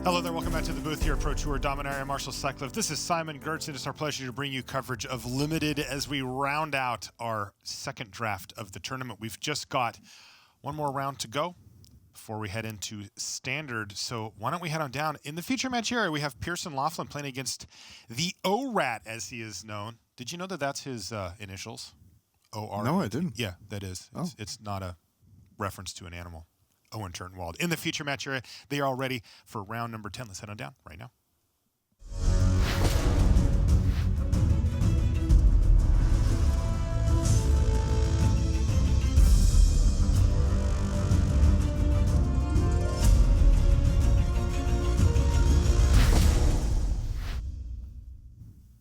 Hello there, welcome back to the booth here at ProTour Dominaria. Marshall Sutcliffe. This is Simon Gertz, and it's our pleasure to bring you coverage of Limited as we round out our second draft of the tournament. We've just got one more round to go before we head into Standard, so why don't we head on down. In the feature match area, we have Pierson Laughlin playing against the O-Rat, as he is known. Did you know that that's his initials? O-R? No, I didn't. Yeah, that is. It's not a reference to an animal. Owen Turtenwald. In the feature match area, they are all ready for round number 10. Let's head on down right now.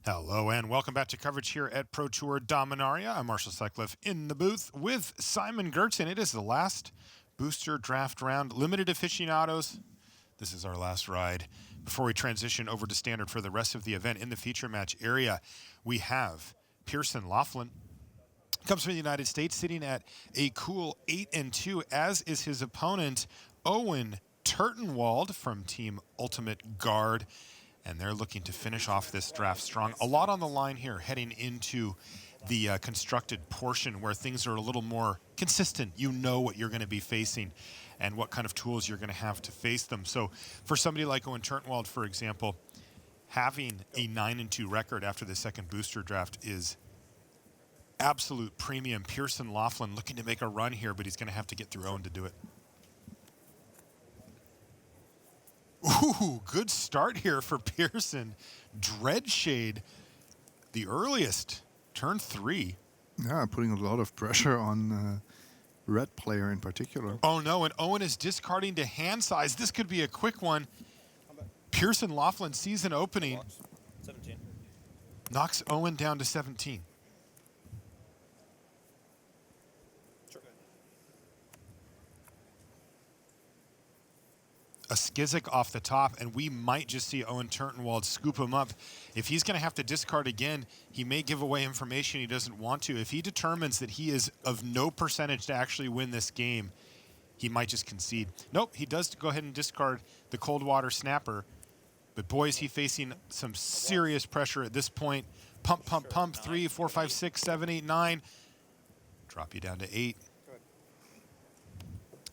Hello and welcome back to coverage here at ProTour Dominaria. I'm Marshall Sutcliffe in the booth with Simon Gertz, and it is the last booster draft round. Limited aficionados, this is our last ride before we transition over to Standard for the rest of the event. In the feature match area, we have Pierson Laughlin. Comes from the United States, sitting at a cool 8-2, as is his opponent, Owen Turtenwald from Team Ultimate Guard. And they're looking to finish off this draft strong. A lot on the line here heading into the constructed portion where things are a little more consistent. You know what you're going to be facing and what kind of tools you're going to have to face them. So for somebody like Owen Turtenwald, for example, having a 9-2 record after the second booster draft is absolute premium. Pierson Laughlin looking to make a run here, but he's going to have to get through Owen to do it. Ooh, good start here for Pearson. Dreadshade, the earliest, turn 3. Yeah, putting a lot of pressure on red player in particular. Oh no, and Owen is discarding to hand size. This could be a quick one. Pierson Laughlin sees an opening. 17. Knocks Owen down to 17. A Skizik off the top, and we might just see Owen Turtenwald scoop him up. If he's going to have to discard again, he may give away information he doesn't want to. If he determines that he is of no percentage to actually win this game, he might just concede. Nope, he does go ahead and discard the cold water snapper. But boy, is he facing some serious pressure at this point. Pump, pump, pump. 3, 4, 5, 6, 7, 8, 9. Drop you down to 8.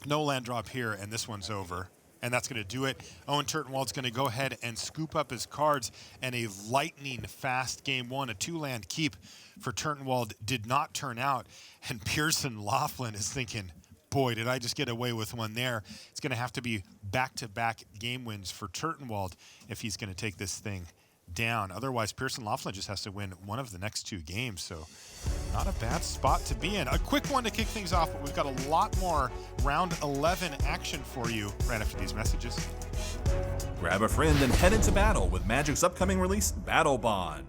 No land drop here, and this one's over. And that's going to do it. Owen Turtenwald's going to go ahead and scoop up his cards, and a lightning fast game one. A 2-land keep for Turtenwald did not turn out, and Pierson Laughlin is thinking, boy, did I just get away with one there. It's going to have to be back-to-back game wins for Turtenwald if he's going to take this thing down. Otherwise, Pierson Laughlin just has to win one of the next 2 games, so not a bad spot to be in. A quick one to kick things off, but we've got a lot more round 11 action for you right after these messages. Grab a friend and head into battle with Magic's upcoming release, Battle Bond.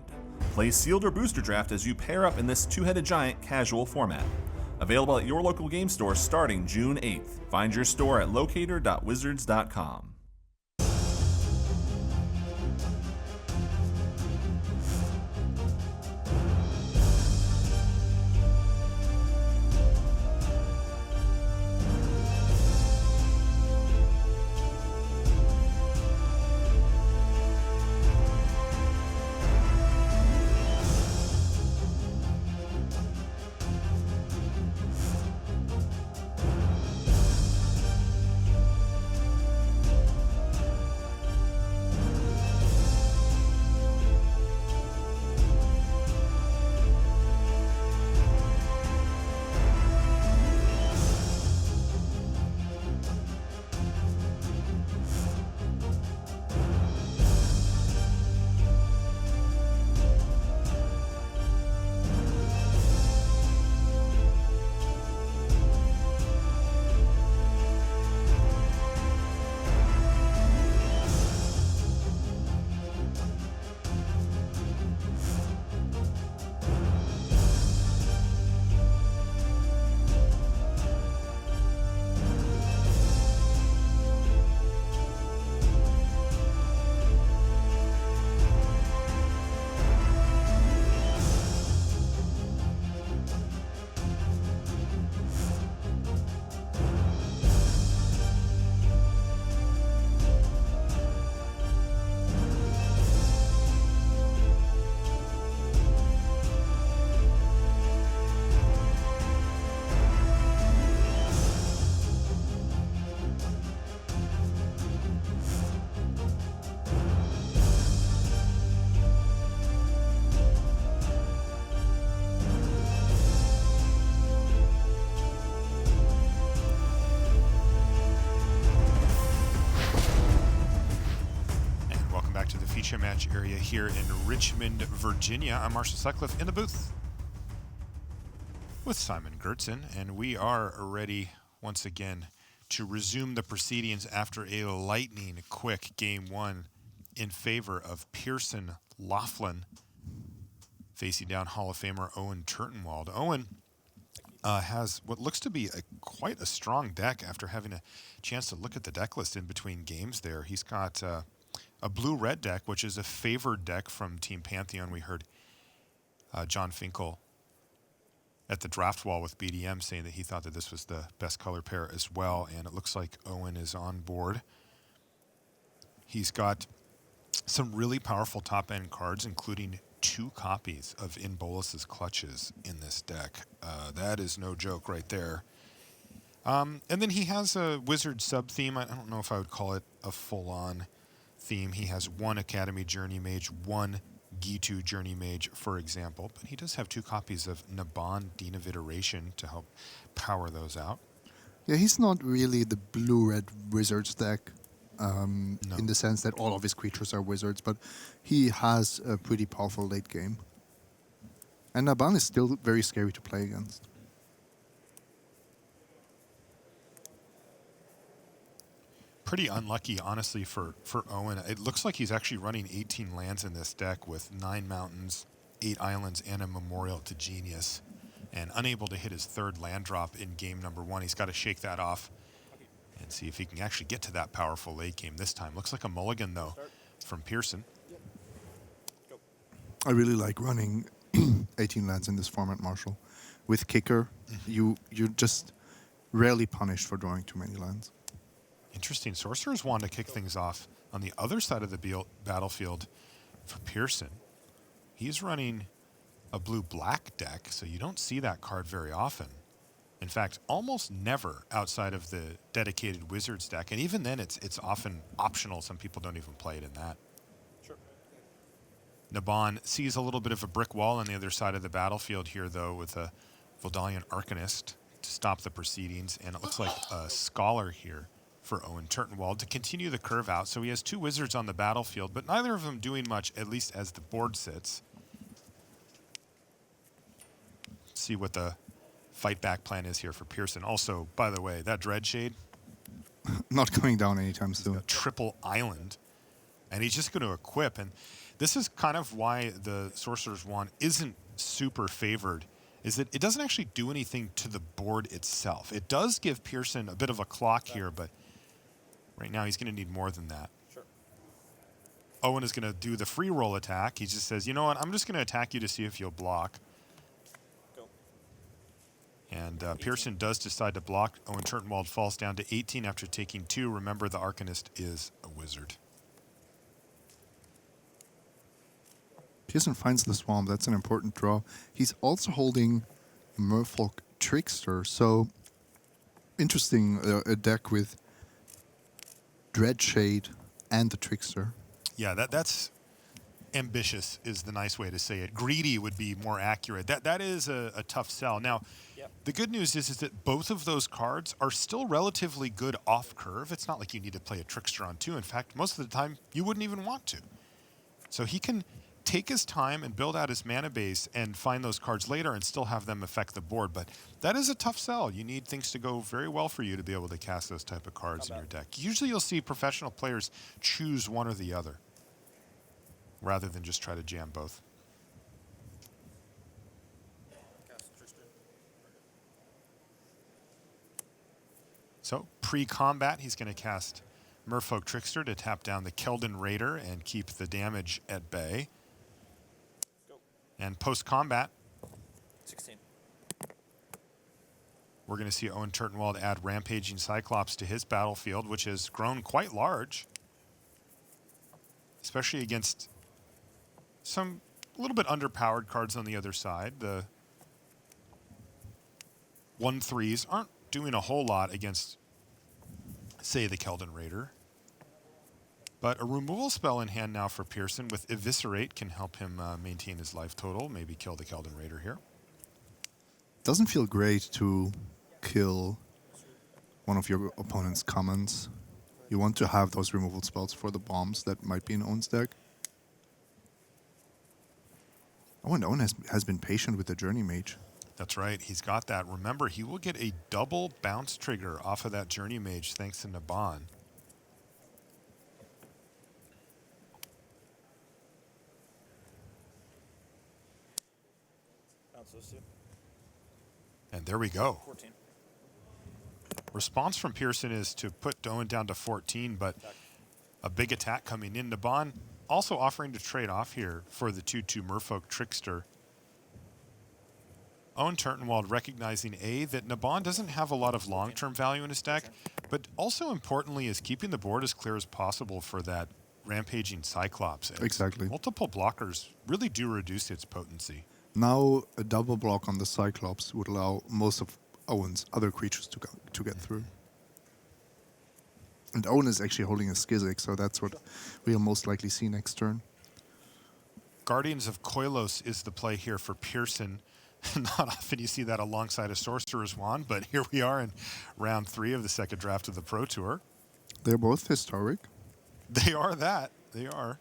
Play sealed or booster draft as you pair up in this 2-headed giant casual format. Available at your local game store starting June 8th. Find your store at locator.wizards.com. HMH area here in Richmond, Virginia. I'm Marshall Sutcliffe in the booth with Simon Gertzen, and we are ready once again to resume the proceedings after a lightning quick game one in favor of Pearson Laughlin, facing down Hall of Famer Owen Turtenwald. Owen has what looks to be quite a strong deck after having a chance to look at the deck list in between games there. He's got a blue-red deck, which is a favored deck from Team Pantheon. We heard John Finkel at the draft wall with BDM saying that he thought that this was the best color pair as well, and it looks like Owen is on board. He's got some really powerful top-end cards, including 2 copies of In Bolus's Clutches in this deck. That is no joke right there. And then he has a Wizard sub-theme. I don't know if I would call it a full-on theme. He has 1 Academy Journey Mage, 1 Gitu Journey Mage, for example. But he does have 2 copies of Naban, Dean of Iteration, to help power those out. Yeah, he's not really the blue-red Wizards deck. No. In the sense that all of his creatures are wizards, but he has a pretty powerful late game. And Naban is still very scary to play against. Pretty unlucky, honestly, for Owen. It looks like he's actually running 18 lands in this deck with 9 mountains, 8 islands, and a Memorial to Genius, and unable to hit his 3rd land drop in game number 1. He's got to shake that off and see if he can actually get to that powerful late game this time. Looks like a mulligan, though, from Pearson. I really like running 18 lands in this format, Marshall. With Kicker, you're just rarely punished for drawing too many lands. Interesting. Sorcerer's Wand to kick things off on the other side of the battlefield for Pearson. He's running a blue-black deck, so you don't see that card very often. In fact, almost never outside of the dedicated Wizards deck, and even then it's often optional. Some people don't even play it in that. Sure. Naban sees a little bit of a brick wall on the other side of the battlefield here, though, with a Voldalian Arcanist to stop the proceedings, and it looks like a Scholar here for Owen Turtenwald to continue the curve out. So he has 2 Wizards on the battlefield, but neither of them doing much, at least as the board sits. Let's see what the fight back plan is here for Pearson. Also, by the way, that Dreadshade, Not going down anytime soon. a triple island, and he's just going to equip. And this is kind of why the Sorcerer's Wand isn't super favored, is that it doesn't actually do anything to the board itself. It does give Pearson a bit of a clock here, but right now he's going to need more than that. Sure. Owen is going to do the free roll attack. He just says, you know what, I'm just going to attack you to see if you'll block. Go. And Pierson does decide to block. Owen Turtenwald falls down to 18 after taking 2. Remember, the Arcanist is a wizard. Pearson finds the Swamp. That's an important draw. He's also holding Merfolk Trickster. So, interesting, a deck with Dreadshade and the Trickster. Yeah, that's ambitious is the nice way to say it. Greedy would be more accurate. That is a tough sell. Now, Yep. the good news is that both of those cards are still relatively good off curve. It's not like you need to play a Trickster on 2. In fact, most of the time, you wouldn't even want to. So he can take his time and build out his mana base and find those cards later and still have them affect the board. But that is a tough sell. You need things to go very well for you to be able to cast those type of cards in your deck. Usually you'll see professional players choose one or the other rather than just try to jam both. So pre-combat, he's going to cast Merfolk Trickster to tap down the Keldon Raider and keep the damage at bay. Go. And post-combat, 16. we're going to see Owen Turtenwald add Rampaging Cyclops to his battlefield, which has grown quite large, especially against some a little bit underpowered cards on the other side. The 1/3s aren't doing a whole lot against, say, the Keldon Raider. But a removal spell in hand now for Pearson with Eviscerate can help him maintain his life total, maybe kill the Keldon Raider here. Doesn't feel great to kill one of your opponent's commons. You want to have those removal spells for the bombs that might be in Owen's deck. Oh, and Owen has been patient with the Journey Mage. That's right. He's got that. Remember, he will get a double bounce trigger off of that Journey Mage thanks to Naban. Bounce those two. And there we go. 14. Response from Pearson is to put Owen down to 14, but a big attack coming in. Naban also offering to trade off here for the 2/2 Merfolk Trickster. Owen Turtenwald recognizing that Naban doesn't have a lot of long-term value in his deck, but also importantly is keeping the board as clear as possible for that rampaging Cyclops. Exactly. Multiple blockers really do reduce its potency. Now a double block on the Cyclops would allow most of Owen's other creatures to get through. And Owen is actually holding a Skizzik, so that's what we'll most likely see next turn. Guardians of Koilos is the play here for Pierson. Not often you see that alongside a Sorcerer's Wand, but here we are in round 3 of the second draft of the Pro Tour. They're both historic. They are that. They are.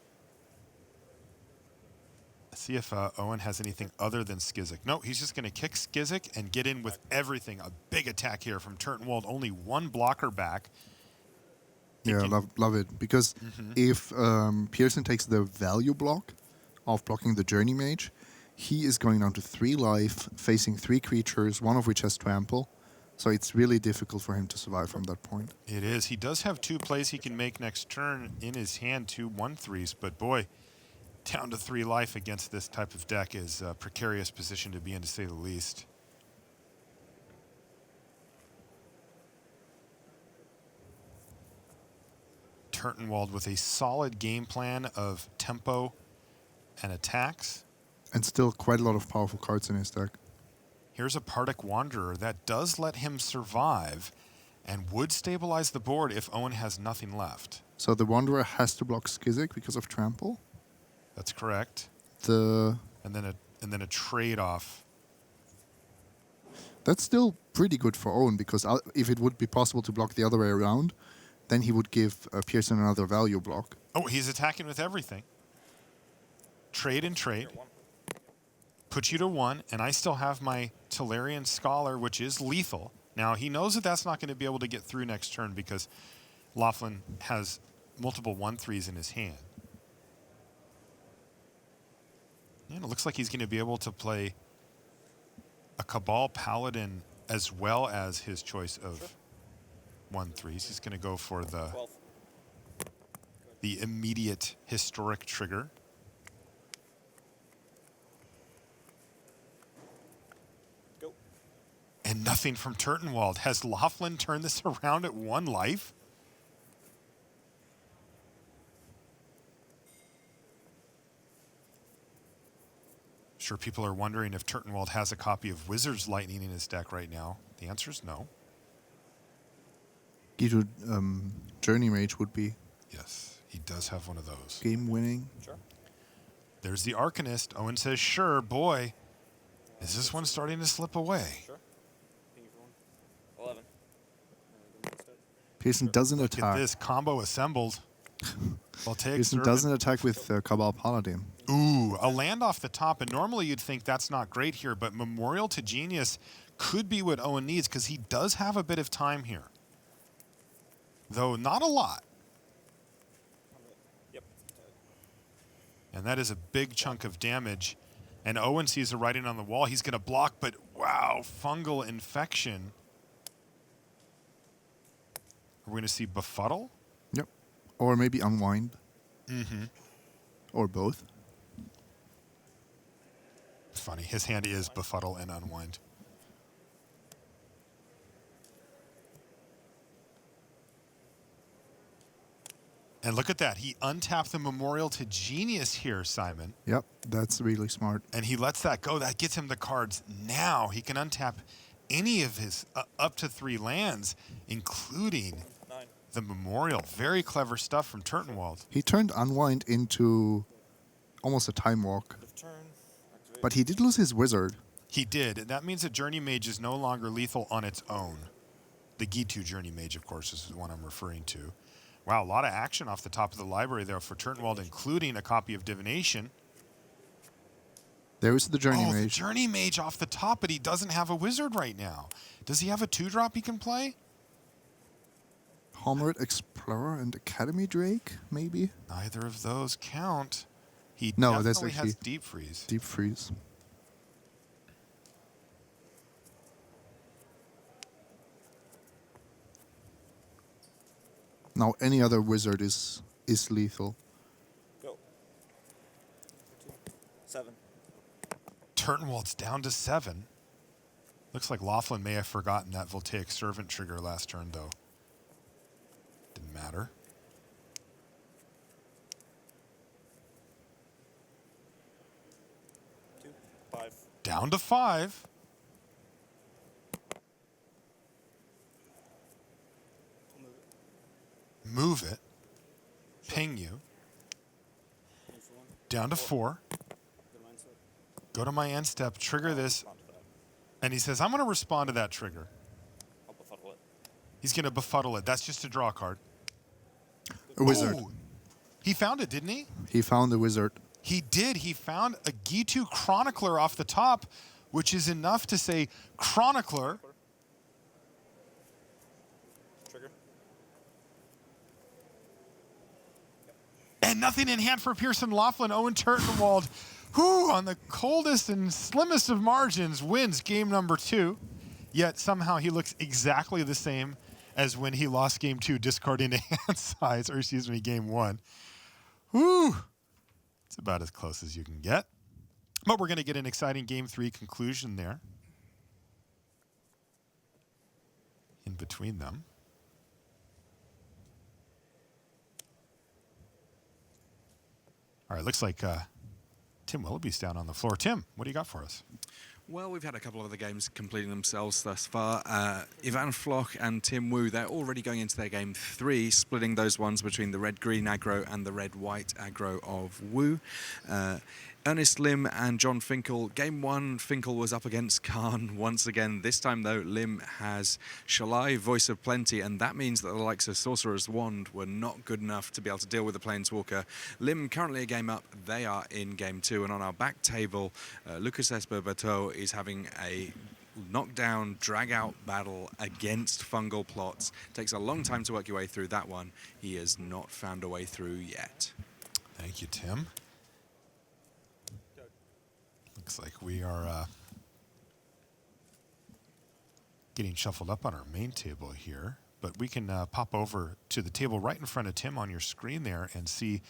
Let's see if Owen has anything other than Skizzik. No, he's just going to kick Skizzik and get in with everything. A big attack here from Turtenwald. Only one blocker back. Yeah, love it. Because if Pierson takes the value block of blocking the Journey Mage, he is going down to 3 life, facing 3 creatures, one of which has trample. So it's really difficult for him to survive from that point. It is. He does have 2 plays he can make next turn in his hand, 2 1/3s. But boy, down to 3 life against this type of deck is a precarious position to be in, to say the least. Turtenwald with a solid game plan of tempo and attacks. And still quite a lot of powerful cards in his deck. Here's a Partic Wanderer that does let him survive and would stabilize the board if Owen has nothing left. So the Wanderer has to block Skizzik because of trample. That's correct. And then a trade-off. That's still pretty good for Owen, because if it would be possible to block the other way around, then he would give Pierson another value block. Oh, he's attacking with everything. Trade and trade. Put you to 1, and I still have my Tolarian Scholar, which is lethal. Now, he knows that that's not going to be able to get through next turn because Laughlin has multiple 1/3s in his hand. And it looks like he's going to be able to play a Cabal Paladin as well as his choice of 1/3s. He's going to go for the immediate historic trigger. Go. And nothing from Turtenwald. Has Laughlin turned this around at 1 life? Sure, people are wondering if Turtenwald has a copy of Wizard's Lightning in his deck right now. The answer is no. Guido Journey Mage would be Yes, he does have one of those. game winning. Sure. There's the Arcanist. Owen says, sure, boy. Is this one starting to slip away? Sure. Thank you for 1. 11. Pearson doesn't Look at attack. this combo assembled. I'll take Pearson Servant. doesn't attack with Cabal Paladin. Ooh, a land off the top, and normally you'd think that's not great here, but Memorial to Genius could be what Owen needs because he does have a bit of time here. Though not a lot. Yep. And that is a big chunk of damage. And Owen sees the writing on the wall. He's going to block, but wow, fungal infection. Are we going to see Befuddle? Yep. Or maybe Unwind. Mm-hmm. Or both. Funny. His hand is Befuddle and Unwind. And look at that. He untapped the Memorial to Genius here, Simon. Yep, that's really smart. And he lets that go. That gets him the cards now. He can untap any of his up to 3 lands, including 9. the Memorial. Very clever stuff from Turtenwald. He turned Unwind into almost a time walk. Turn. Activate. But he did lose his Wizard. He did. And that means that Journey Mage is no longer lethal on its own. The Gitu Journey Mage, of course, is the one I'm referring to. Wow, a lot of action off the top of the library there for Turtenwald, including a copy of Divination. There is the Journey Oh, the Mage. Journey Mage off the top, but he doesn't have a wizard right now. Does he have a 2-drop he can play? Homered Explorer and Academy Drake, maybe? Neither of those count. He No, that's definitely has actually Deep Freeze. Deep Freeze. Now any other wizard is lethal. Go. 7. Turtenwald's down to 7. Looks like Laughlin may have forgotten that Voltaic Servant trigger last turn, though. Didn't matter. Two. 5. Down to 5. Move it. Ping you. Ping for 1. Down to 4. Go to mine step. Go to my end step. Trigger this. Respond to that. And he says, I'm going to respond to that trigger. I'll befuddle it. He's going to befuddle it. That's just a draw card. A wizard. Oh, he found it, didn't he? He found the wizard. He did. He found a Gitu Chronicler off the top, which is enough to say, Chronicler. Trigger. And nothing in hand for Pearson, Laughlin, Owen, Turtenwald, who on the coldest and slimmest of margins wins game number 2. Yet somehow he looks exactly the same as when he lost game 2, discarding a hand size, or excuse me, game 1. Whew. It's about as close as you can get. But we're going to get an exciting game 3 conclusion there. In between them. All right, looks like Tim Willoughby's down on the floor. Tim, what do you got for us? Well, we've had a couple of other games completing themselves thus far. Ivan Floch and Tim Wu, they're already going into their game 3, splitting those ones between the red-green aggro and the red-white aggro of Wu. Ernest Lim and John Finkel. Game 1, Finkel was up against Khan once again. This time, though, Lim has Shalai, Voice of Plenty, and that means that the likes of Sorcerer's Wand were not good enough to be able to deal with the Planeswalker. Lim currently a game up. They are in game 2, and on our back table, Lucas Esper-Bateau is having a knockdown, drag-out battle against fungal plots. Takes a long time to work your way through that one. He has not found a way through yet. Thank you, Tim. Looks like we are getting shuffled up on our main table here, but we can pop over to the table right in front of Tim on your screen there and see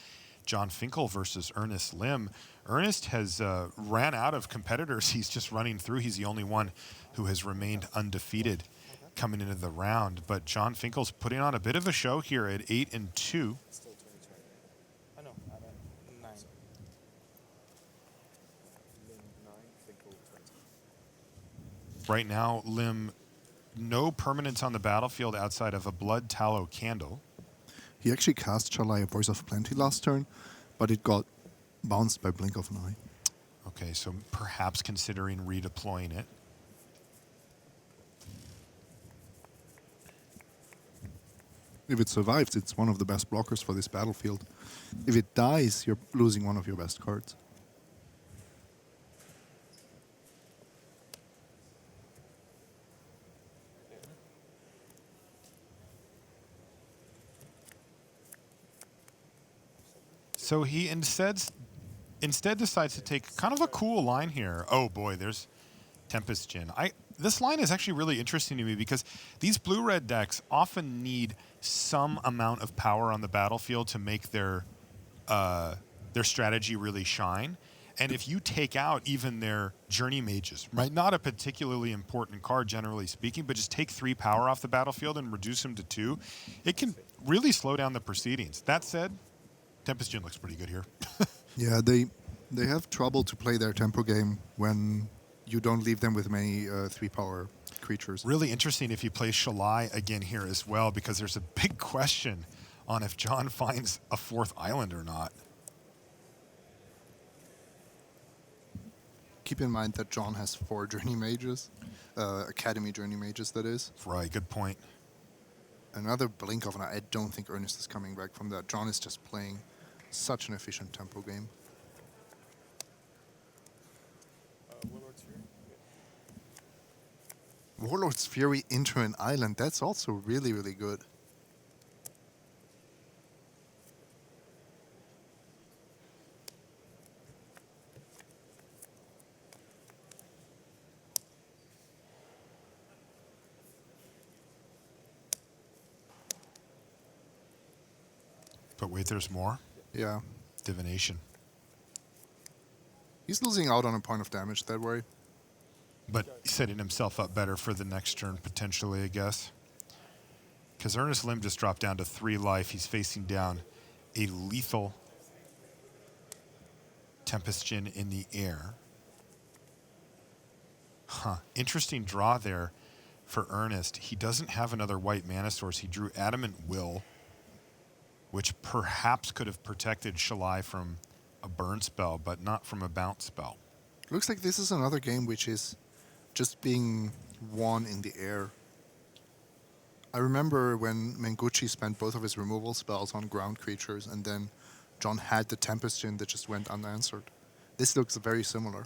John Finkel versus Ernest Lim. Ernest has ran out of competitors. He's just running through. He's the only one who has remained undefeated coming into the round, but John Finkel's putting on a bit of a show here at 8-2. Still 2020. I know. I'm at 9. Lim 9. Finkel 20. Right now, Lim, no permanents on the battlefield outside of a Blood Tallow Candle. He actually cast Shalai, Voice of Plenty last turn, but it got bounced by Blink of an Eye. Okay, so perhaps considering redeploying it. If it survives, it's one of the best blockers for this battlefield. If it dies, you're losing one of your best cards. So he instead decides to take kind of a cool line here. Oh boy, there's Tempest Djinn. This line is actually really interesting to me because these blue-red decks often need some amount of power on the battlefield to make their strategy really shine. And if you take out even their Journey Mages, right, not a particularly important card generally speaking, but just take 3 power off the battlefield and reduce them to 2, it can really slow down the proceedings. That said, Tempest Djinn looks pretty good here. Yeah, they have trouble to play their tempo game when you don't leave them with many 3-power creatures. Really interesting if you play Shalai again here as well, because there's a big question on if John finds a 4th island or not. Keep in mind that John has 4 Journey Mages, Academy Journey Mages, that is. Right, good point. Another Blink of an Eye. I don't think Ernest is coming back from that. John is just playing such an efficient tempo game. Warlord's Fury into an island. That's also really, really good. But wait, there's more. Yeah. Divination. He's losing out on a point of damage that way. But setting himself up better for the next turn, potentially, I guess. Because Ernest Lim just dropped down to 3 life. He's facing down a lethal Tempestion in the air. Huh. Interesting draw there for Ernest. He doesn't have another white mana source. He drew Adamant Will, which perhaps could have protected Shalai from a burn spell, but not from a bounce spell. Looks like this is another game which is just being won in the air. I remember when Mengucci spent both of his removal spells on ground creatures, and then John had the Tempestion that just went unanswered. This looks very similar.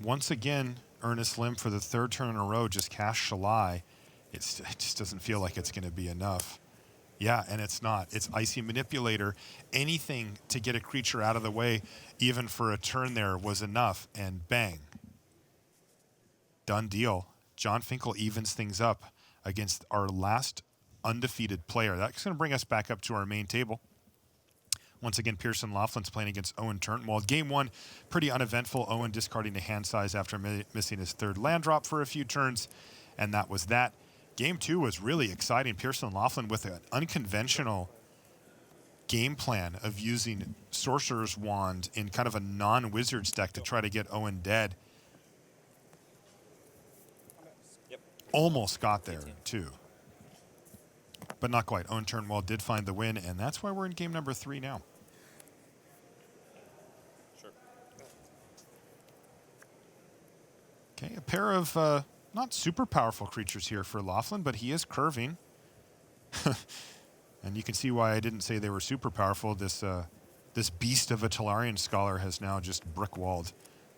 Once again, Ernest Lim for the 3rd turn in a row just cast Shalai. It just doesn't feel like it's going to be enough. Yeah, and it's not. It's Icy Manipulator. Anything to get a creature out of the way, even for a turn there, was enough. And bang. Done deal. John Finkel evens things up against our last undefeated player. That's going to bring us back up to our main table. Once again, Pierson Laughlin's playing against Owen Turtenwald. Game 1, pretty uneventful. Owen discarding a hand size after missing his 3rd land drop for a few turns, and that was that. Game 2 was really exciting. Pierson Laughlin with an unconventional game plan of using Sorcerer's Wand in kind of a non-Wizards deck to try to get Owen dead. Almost got there, too. But not quite. Owen Turtenwald did find the win, and that's why we're in game number 3 now. Okay, a pair of not super powerful creatures here for Laughlin, but he is curving. And you can see why I didn't say they were super powerful. This beast of a Tolarian Scholar has now just brick-walled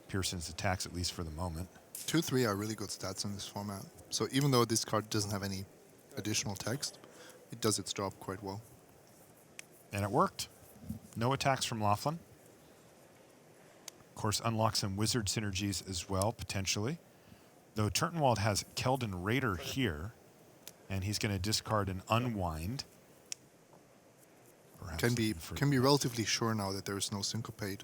Pearson's attacks, at least for the moment. 2-3 are really good stats in this format. So even though this card doesn't have any additional text, it does its job quite well. And it worked. No attacks from Laughlin. Of course, unlock some wizard synergies as well, potentially. Though Turtenwald has Keldon Raider here, and he's going to discard an Unwind. Perhaps Can be relatively sure now that there is no Syncopate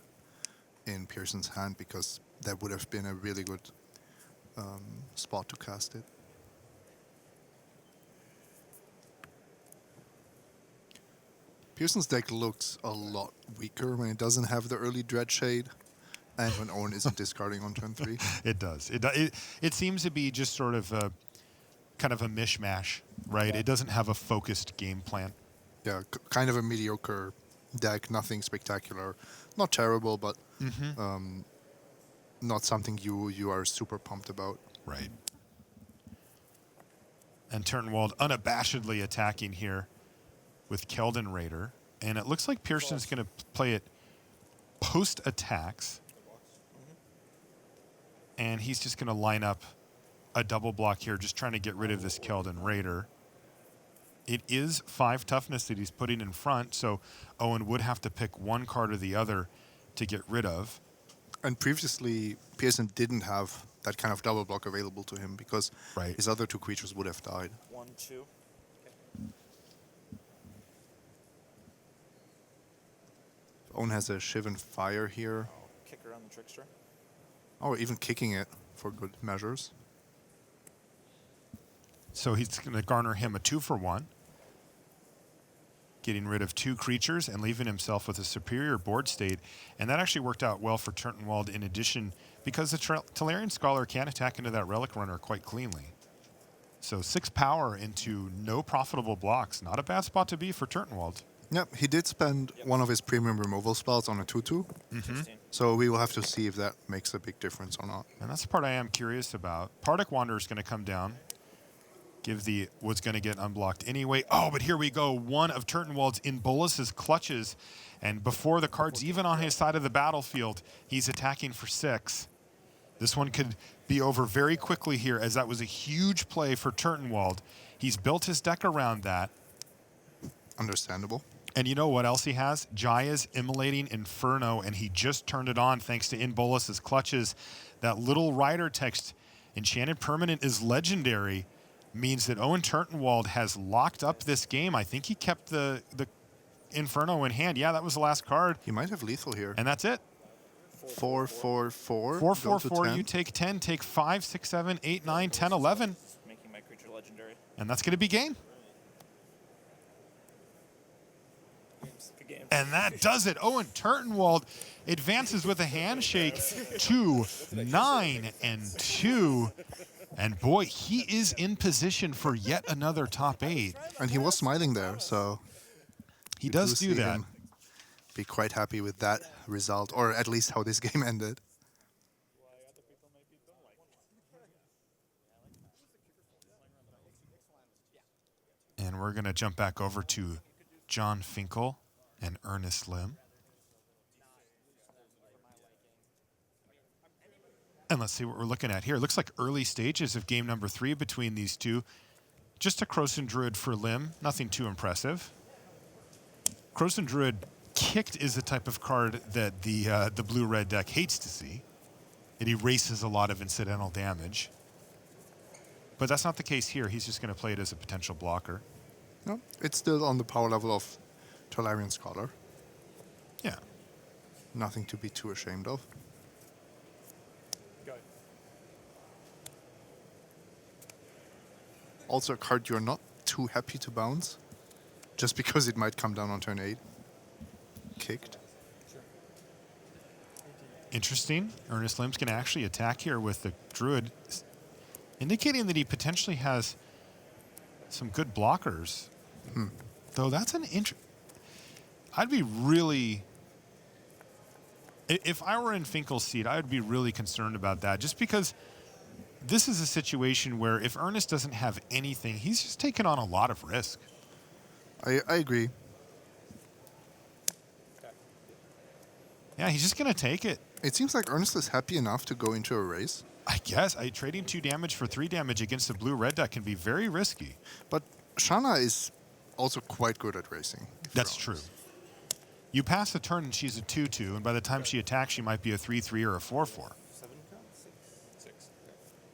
in Pearson's hand, because that would have been a really good spot to cast it. Pearson's deck looks a lot weaker when it doesn't have the early Dreadshade and when Owen isn't discarding on turn 3. It does. It seems to be just sort of a kind of a mishmash, right? It doesn't have a focused game plan. Yeah, kind of a mediocre deck, nothing spectacular. Not terrible, but not something you are super pumped about. Right. And Turtenwald unabashedly attacking here with Keldon Raider. And it looks like Pearson's going to play it post-attacks. And he's just going to line up a double block here, just trying to get rid of this Keldon Raider. It is 5 toughness that he's putting in front, so Owen would have to pick one card or the other to get rid of. And previously, Pierson didn't have that kind of double block available to him because his other 2 creatures would have died. 1, 2. Okay. Owen has a Shivan Fire here. Kick around the Trickster. Or even kicking it for good measures. So he's going to garner him a 2-for-1. Getting rid of 2 creatures and leaving himself with a superior board state. And that actually worked out well for Turtenwald in addition, because the Tolarian Scholar can attack into that Relic Runner quite cleanly. So 6 power into no profitable blocks. Not a bad spot to be for Turtenwald. Yep, he did spend one of his premium removal spells on a 2-2. So we will have to see if that makes a big difference or not. And that's the part I am curious about. Partic Wanderer is going to come down. give the what's going to get unblocked anyway. Oh, but here we go. One of Turtenwald's in Bolus's clutches. And before the card's even on his side of the battlefield, he's attacking for 6. This one could be over very quickly here, as that was a huge play for Turtenwald. He's built his deck around that. Understandable. And you know what else he has? Jaya's Immolating Inferno, and he just turned it on thanks to In Bolus's clutches. That little rider text, Enchanted Permanent is legendary, means that Owen Turtenwald has locked up this game. I think he kept the Inferno in hand. Yeah, that was the last card. He might have lethal here. And that's it. 4, 4, 4. 4, 4, 4. You take 10, take 5, 6, 7, 8, 9, 10, 11. Making my creature legendary. And that's going to be game. Good game. And that does it. Owen Turtenwald advances with a handshake to 9 and 2. And boy, he is in position for yet another top 8. And he was smiling there, so he does do see that. him be quite happy with that result, or at least how this game ended. And we're going to jump back over to John Finkel and Ernest Lim. And let's see what we're looking at here. It looks like early stages of game number 3 between these two. Just a Croson Druid for Lim, nothing too impressive. Croson Druid kicked is the type of card that the blue-red deck hates to see. It erases a lot of incidental damage. But that's not the case here. He's just going to play it as a potential blocker. No, it's still on the power level of Tolarian Scholar. Yeah. Nothing to be too ashamed of. Go. Also a card you're not too happy to bounce, just because it might come down on turn 8. Kicked. Interesting. Ernest Lim's going to actually attack here with the Druid, indicating that he potentially has some good blockers. Though that's an I'd be really... If I were in Finkel's seat, I would be really concerned about that, just because this is a situation where if Ernest doesn't have anything, he's just taking on a lot of risk. I agree. Yeah, he's just going to take it. It seems like Ernest is happy enough to go into a race. I guess. Trading 2 damage for 3 damage against the blue-red deck can be very risky. But Shanna is also quite good at racing. That's true. You pass the turn and she's a 2-2, and by the time she attacks, she might be a 3-3 or a 4-4. 7 cards? 6.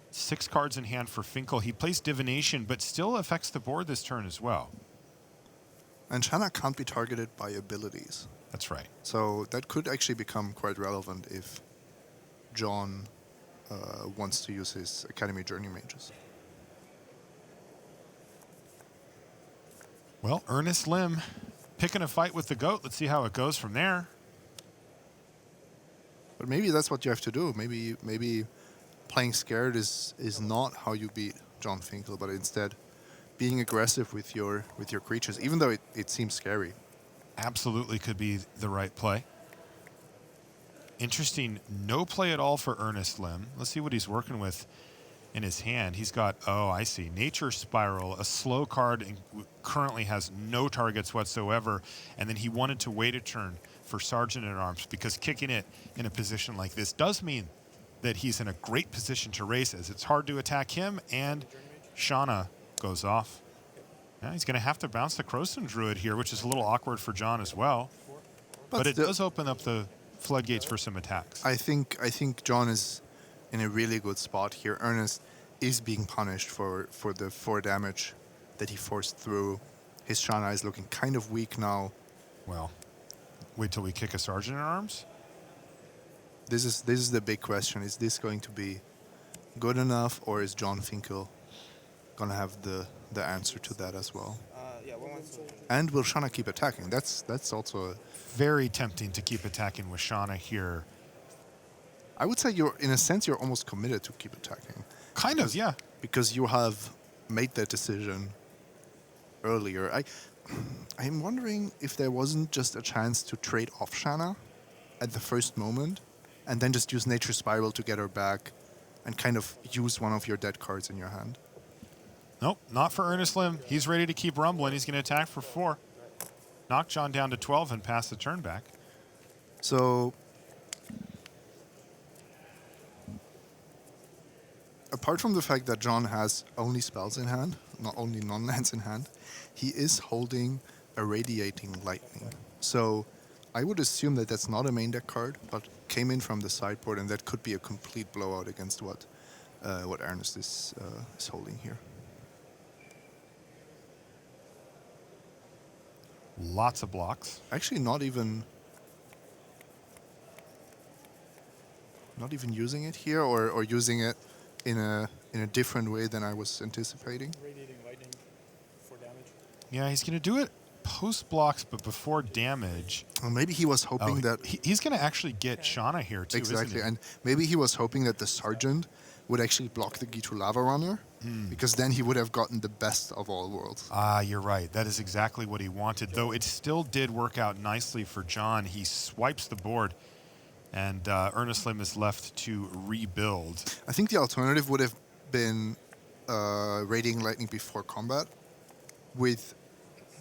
6 cards in hand for Finkel. He plays Divination, but still affects the board this turn as well. And Shanna can't be targeted by abilities. That's right. So that could actually become quite relevant if John wants to use his Academy Journey Mages. Well, Ernest Lim picking a fight with the GOAT. Let's see how it goes from there. But maybe that's what you have to do. Maybe playing scared is not how you beat John Finkel, but instead being aggressive with your creatures, even though it seems scary. Absolutely could be the right play. Interesting, no play at all for Ernest Lim. Let's see what he's working with in his hand. He's got, oh, I see, Nature Spiral, a slow card, and currently has no targets whatsoever. And then he wanted to wait a turn for Sergeant at Arms, because kicking it in a position like this does mean that he's in a great position to race, as it's hard to attack him, and Shauna goes off. Yeah, he's going to have to bounce the Croson Druid here, which is a little awkward for John as well. But it does open up the floodgates for some attacks. I think John is in a really good spot here. Ernest is being punished for the 4 damage that he forced through. His Shana is looking kind of weak now. Well, wait till we kick a Sergeant at Arms. This is the big question. Is this going to be good enough, or is John Finkel going to have the answer to that as well? Yeah, 1 1. And will Shana keep attacking? That's also very tempting to keep attacking with Shauna here. I would say in a sense, you're almost committed to keep attacking. Kind of, yeah. Because you have made that decision earlier. I'm wondering if there wasn't just a chance to trade off Shanna at the first moment and then just use Nature Spiral to get her back and kind of use one of your dead cards in your hand. Nope, not for Ernest Lim. He's ready to keep rumbling. He's going to attack for 4. Knock John down to 12 and pass the turn back. So, apart from the fact that John has only spells in hand, not only non-lands in hand, he is holding a Radiating Lightning. So, I would assume that that's not a main deck card, but came in from the sideboard, and that could be a complete blowout against what Ernest is holding here. Lots of blocks. Actually, not even using it here, or using it in a different way than I was anticipating. Radiating lightning for damage. Yeah, he's going to do it post blocks, but before damage. Well, maybe he was hoping that he's going to actually get Shauna here too. exactly, isn't he? and maybe he was hoping that the Sergeant would actually block the Gitu Lava Runner, because then he would have gotten the best of all worlds. Ah, you're right. That is exactly what he wanted, though it still did work out nicely for John. He swipes the board, and Ernest Lim is left to rebuild. I think the alternative would have been Radiating Lightning before combat, with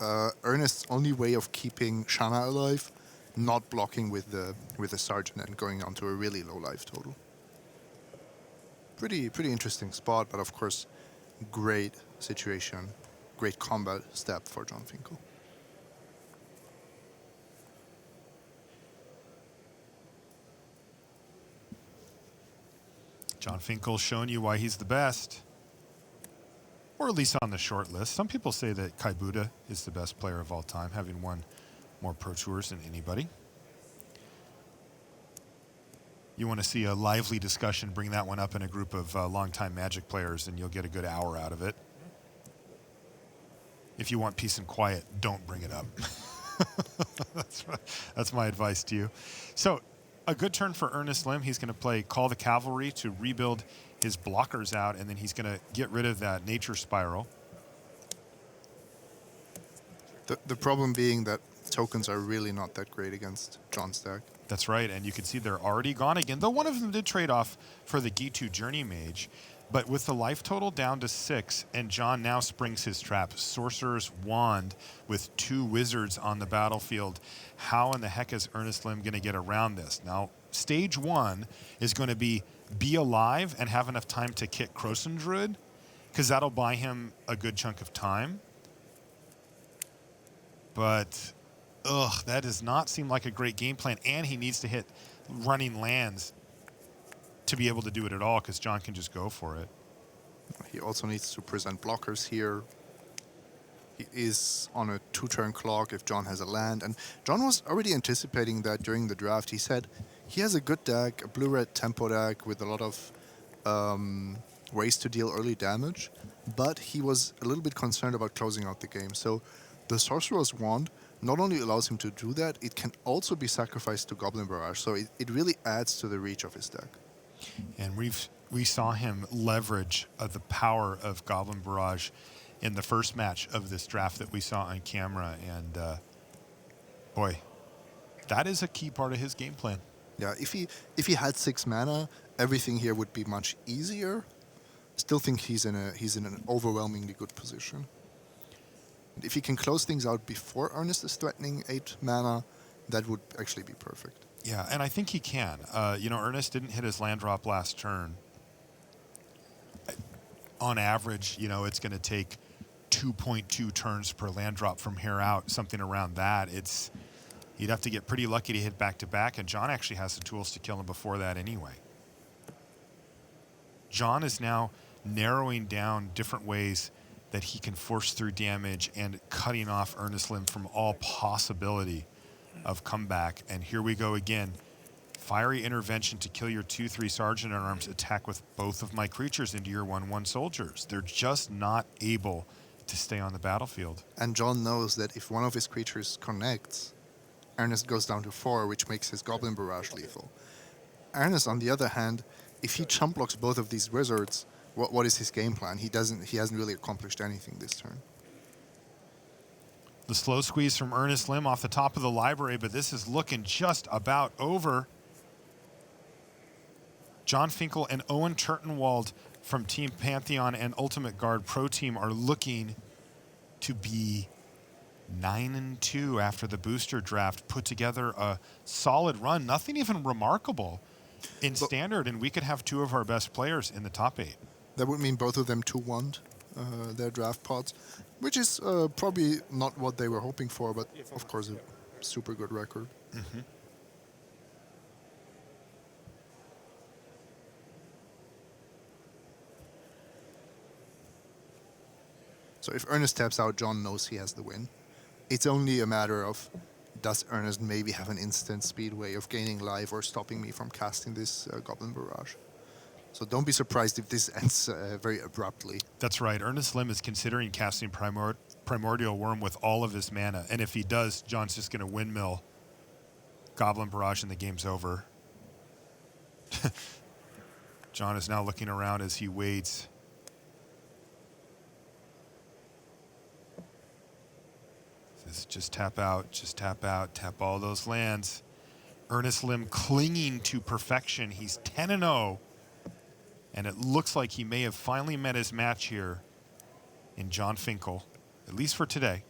Ernest's only way of keeping Shana alive, not blocking with the Sergeant and going on to a really low life total. Pretty interesting spot, but of course, great situation, great combat step for John Finkel. John Finkel showing you why he's the best, or at least on the short list. Some people say that Kai Buddha is the best player of all time, having won more Pro Tours than anybody. You want to see a lively discussion, bring that one up in a group of longtime Magic players, and you'll get a good hour out of it. If you want peace and quiet, don't bring it up. That's my advice to you. So, a good turn for Ernest Lim. He's going to play Call the Cavalry to rebuild his blockers out, and then he's going to get rid of that Nature Spiral. The problem being that tokens are really not that great against John's deck. That's right, and you can see they're already gone again, though one of them did trade off for the Gitu Journey Mage. But with the life total down to 6, and John now springs his trap, Sorcerer's Wand with 2 wizards on the battlefield, how in the heck is Ernest Lim going to get around this? Now, stage 1 is going to be alive and have enough time to kick Krosan Druid, because that'll buy him a good chunk of time. But that does not seem like a great game plan, and he needs to hit running lands to be able to do it at all, because John can just go for it. He also needs to present blockers here. He is on a 2-turn clock if John has a land, and John was already anticipating that during the draft. He said he has a good deck, a blue-red tempo deck with a lot of ways to deal early damage, but he was a little bit concerned about closing out the game. So the Sorcerer's Wand not only allows him to do that, it can also be sacrificed to Goblin Barrage, so it really adds to the reach of his deck. And we saw him leverage the power of Goblin Barrage in the first match of this draft that we saw on camera, and boy, that is a key part of his game plan. Yeah, if he had 6 mana, everything here would be much easier. Still think he's in an overwhelmingly good position. And if he can close things out before Ernest is threatening 8 mana, that would actually be perfect. Yeah, and I think he can. Ernest didn't hit his land drop last turn. On average, it's going to take 2.2 turns per land drop from here out, something around that. You'd have to get pretty lucky to hit back-to-back, and John actually has the tools to kill him before that anyway. John is now narrowing down different ways that he can force through damage and cutting off Ernest Lim from all possibility of comeback. And here we go again. Fiery Intervention to kill your 2/3 Sergeant at Arms, attack with both of my creatures into your 1/1 soldiers. They're just not able to stay on the battlefield. And John knows that if one of his creatures connects, Ernest goes down to 4, which makes his Goblin Barrage lethal. Ernest, on the other hand, if he chump blocks both of these wizards, what is his game plan? He hasn't really accomplished anything this turn. The slow squeeze from Ernest Lim off the top of the library, but this is looking just about over. John Finkel and Owen Turtenwald from Team Pantheon and Ultimate Guard Pro Team are looking to be 9-2 after the booster draft, put together a solid run, nothing even remarkable in standard, and we could have two of our best players in the top 8. That would mean both of them 2-1 their draft pods, which is probably not what they were hoping for, but of course a super good record. Mm-hmm. So if Ernest taps out, John knows he has the win. It's only a matter of, does Ernest maybe have an instant speed way of gaining life or stopping me from casting this Goblin Barrage? So don't be surprised if this ends very abruptly. That's right. Ernest Lim is considering casting Primordial Worm with all of his mana, and if he does, John's just going to windmill Goblin Barrage and the game's over. John is now looking around as he waits. Just tap out, tap all those lands. Ernest Lim clinging to perfection. He's 10-0, and it looks like he may have finally met his match here in John Finkel, at least for today.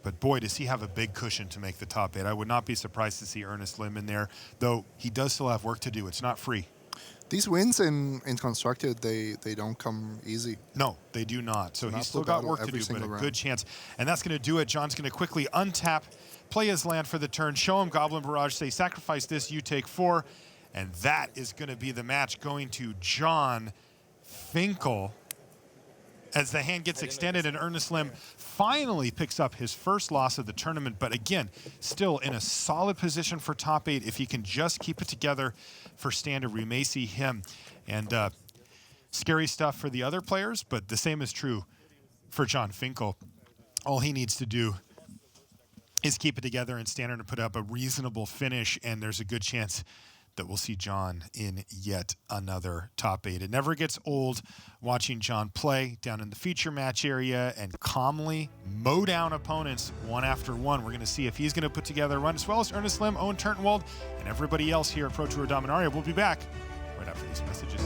But boy, does he have a big cushion to make the top 8. I would not be surprised to see Ernest Lim in there, though he does still have work to do. It's not free. These wins in Constructed, they don't come easy. No, they do not. So he's still got work to do, but a good chance. And that's going to do it. John's going to quickly untap, play his land for the turn, show him Goblin Barrage, say, sacrifice this, you take 4. And that is going to be the match going to John Finkel as the hand gets extended and Ernest Lim finally picks up his first loss of the tournament. But again, still in a solid position for top 8. If he can just keep it together for standard, we may see him. And scary stuff for the other players, but the same is true for John Finkel. All he needs to do is keep it together in standard and put up a reasonable finish, and there's a good chance that we'll see John in yet another top 8. It never gets old watching John play down in the feature match area and calmly mow down opponents one after one. We're going to see if he's going to put together a run, as well as Ernest Lim, Owen Turtenwald, and everybody else here at ProTour Dominaria. We'll be back right after these messages.